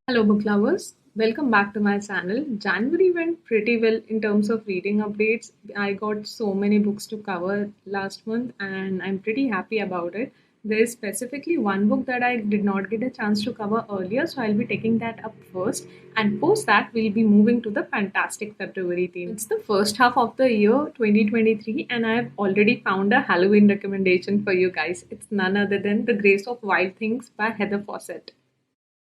Hello, book lovers. Welcome back to my channel. January went pretty well in terms of reading updates. I got so many books to cover last month, and I'm pretty happy about it. There's specifically one book that I did not get a chance to cover earlier, so I'll be taking that up first. And post that, we'll be moving to the fantastic February theme. It's the first half of the year 2023, and I've already found a Halloween recommendation for you guys. It's none other than The Grace of Wild Things by Heather Fawcett.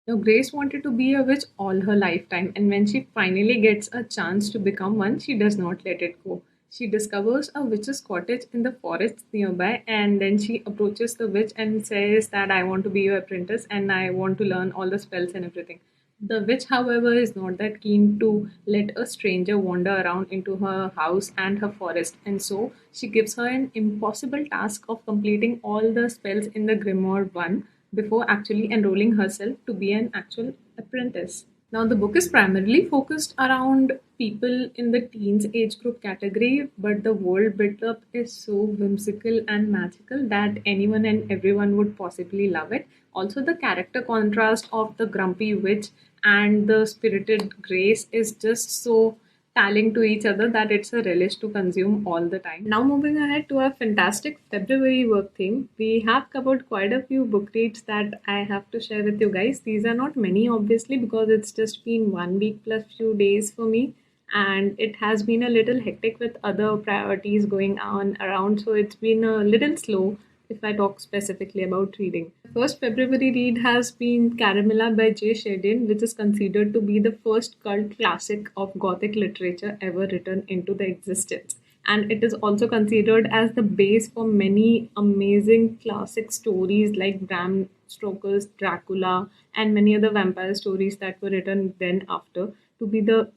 Now, Grace wanted to be a witch all her lifetime, and when she finally gets a chance to become one, she does not let it go. She discovers a witch's cottage in the forest nearby, and then she approaches the witch and says that I want to be your apprentice and I want to learn all the spells and everything. The witch, however, is not that keen to let a stranger wander around into her house and her forest, and so she gives her an impossible task of completing all the spells in the Grimoire 1 before actually enrolling herself to be an actual apprentice. Now, the book is primarily focused around people in the teens age group category, but the world built up is so whimsical and magical that anyone and everyone would possibly love it. Also, the character contrast of the grumpy witch and the spirited Grace is just so tallying to each other that it's a relish to consume all the time. Now, moving ahead to our fantastic February work theme, we have covered quite a few book reads that I have to share with you guys. These are not many, obviously, because it's just been 1 week plus few days for me, and it has been a little hectic with other priorities going on around, so it's been a little slow if I talk specifically about reading. The first February read has been Carmela by J. Sheridan, which is considered to be the first cult classic of Gothic literature ever written into the existence. And it is also considered as the base for many amazing classic stories like Bram Stoker's Dracula and many other vampire stories that were written then after to be the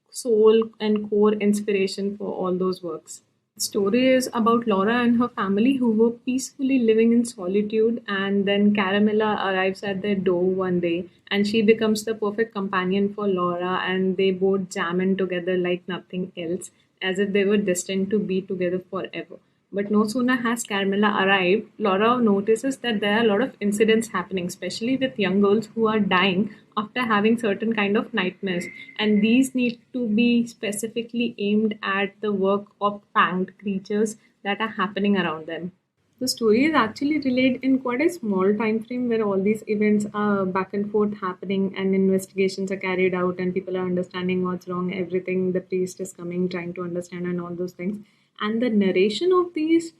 soul and core inspiration for all those works. The story is about Laura and her family who were peacefully living in solitude, and then Caramella arrives at their door one day and she becomes the perfect companion for Laura, and they both jam in together like nothing else, as if they were destined to be together forever. But no sooner has Carmela arrived, Laura notices that there are a lot of incidents happening, especially with young girls who are dying after having certain kind of nightmares. And these need to be specifically aimed at the work of fanged creatures that are happening around them. The story is actually relayed in quite a small time frame where all these events are back and forth happening and investigations are carried out and people are understanding what's wrong, everything. The priest is coming, trying to understand, and all those things. And the narration of these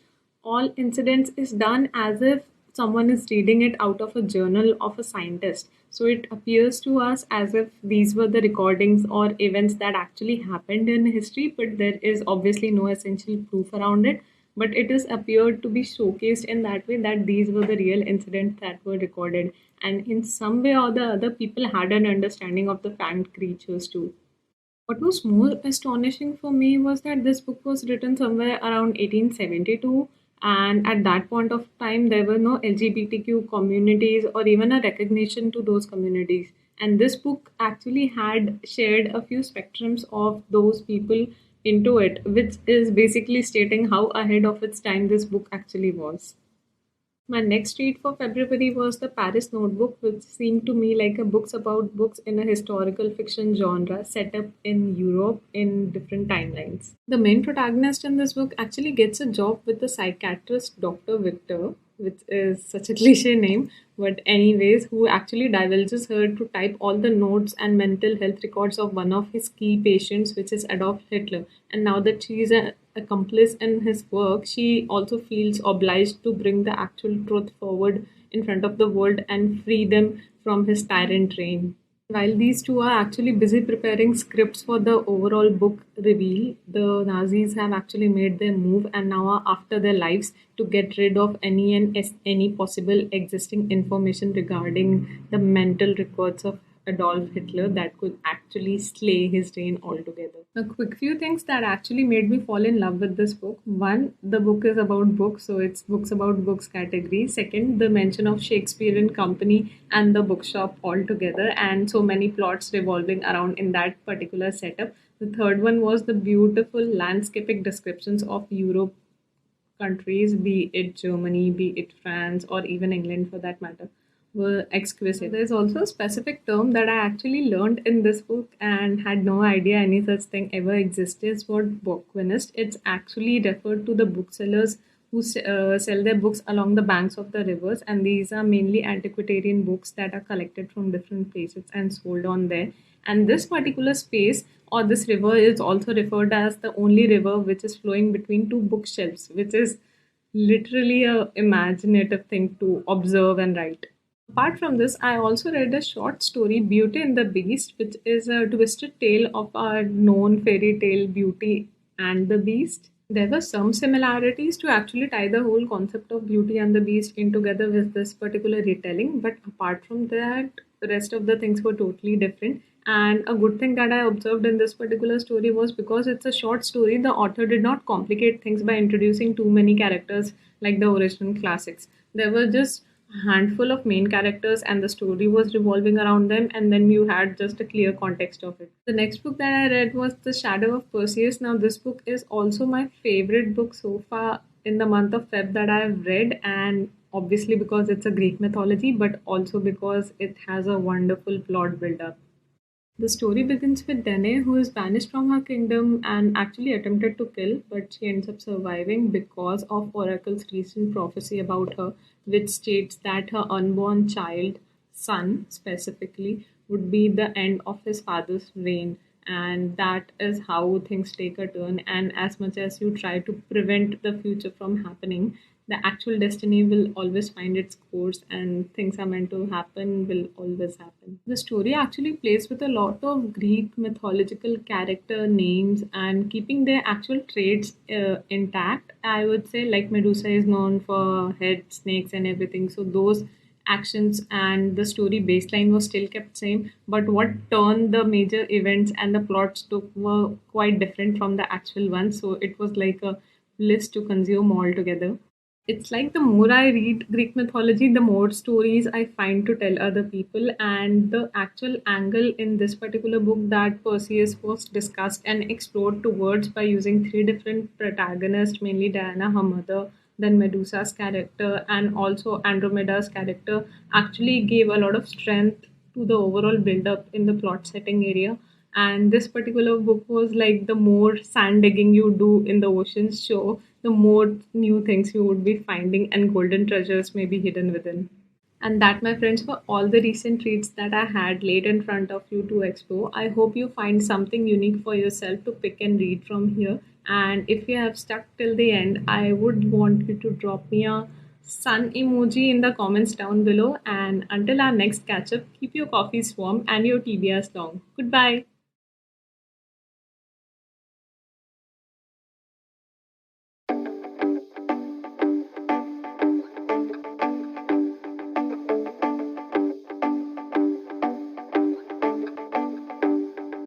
all incidents is done as if someone is reading it out of a journal of a scientist. So it appears to us as if these were the recordings or events that actually happened in history, but there is obviously no essential proof around it. But it is appeared to be showcased in that way that these were the real incidents that were recorded, and in some way or the other, people had an understanding of the fanged creatures too. What was more astonishing for me was that this book was written somewhere around 1872, and at that point of time, there were no LGBTQ communities or even a recognition to those communities. And this book actually had shared a few spectrums of those people into it, which is basically stating how ahead of its time this book actually was. My next read for February was The Paris Notebook, which seemed to me like a books about books in a historical fiction genre set up in Europe in different timelines. The main protagonist in this book actually gets a job with the psychiatrist Dr. Victor, which is such a cliche name, but anyways, who actually divulges her to type all the notes and mental health records of one of his key patients, which is Adolf Hitler. And now that she is an accomplice in his work, she also feels obliged to bring the actual truth forward in front of the world and free them from his tyrant reign. While these two are actually busy preparing scripts for the overall book reveal, the Nazis have actually made their move and now are after their lives to get rid of any possible existing information regarding the mental records of Adolf Hitler that could actually slay his reign altogether. A quick few things that actually made me fall in love with this book. One, the book is about books, so it's books about books category. Second, the mention of Shakespeare and Company and the bookshop altogether, and so many plots revolving around in that particular setup. The third one was the beautiful landscapic descriptions of Europe countries, be it Germany, be it France, or even England for that matter. were exquisite. There's also a specific term that I actually learned in this book and had no idea any such thing ever existed. It's what bookwinist. It's actually referred to the booksellers who sell their books along the banks of the rivers, and these are mainly antiquarian books that are collected from different places and sold on there. And this particular space or this river is also referred as the only river which is flowing between two bookshelves, which is literally a imaginative thing to observe and write. Apart from this, I also read a short story, Beauty and the Beast, which is a twisted tale of our known fairy tale Beauty and the Beast. There were some similarities to actually tie the whole concept of Beauty and the Beast in together with this particular retelling, but apart from that, the rest of the things were totally different. And a good thing that I observed in this particular story was because it's a short story, the author did not complicate things by introducing too many characters like the original classics. There were just a handful of main characters and the story was revolving around them, and then you had just a clear context of it. The next book that I read was The Shadow of Perseus. Now, this book is also my favorite book so far in the month of Feb that I've read, and obviously because it's a Greek mythology, but also because it has a wonderful plot build up. The story begins with Danae, who is banished from her kingdom and actually attempted to kill, but she ends up surviving because of Oracle's recent prophecy about her, which states that her unborn child, son specifically, would be the end of his father's reign. And that is how things take a turn. And as much as you try to prevent the future from happening, the actual destiny will always find its course, and things are meant to happen will always happen. The story actually plays with a lot of Greek mythological character names and keeping their actual traits intact. I would say, like Medusa is known for head snakes and everything, so those actions and the story baseline was still kept same, but what turned the major events and the plots took were quite different from the actual ones, so it was like a bliss to consume altogether. It's like the more I read Greek mythology, the more stories I find to tell other people. And the actual angle in this particular book that Perseus was discussed and explored towards by using three different protagonists, mainly Diana, her mother, then Medusa's character, and also Andromeda's character, actually gave a lot of strength to the overall build up in the plot setting area. And this particular book was like the more sand digging you do in the ocean's shore, the more new things you would be finding and golden treasures may be hidden within. And that, my friends, were all the recent reads that I had laid in front of you to explore. I hope you find something unique for yourself to pick and read from here. And if you have stuck till the end, I would want you to drop me a sun emoji in the comments down below. And until our next catch up, keep your coffees warm and your TBRs long. Goodbye.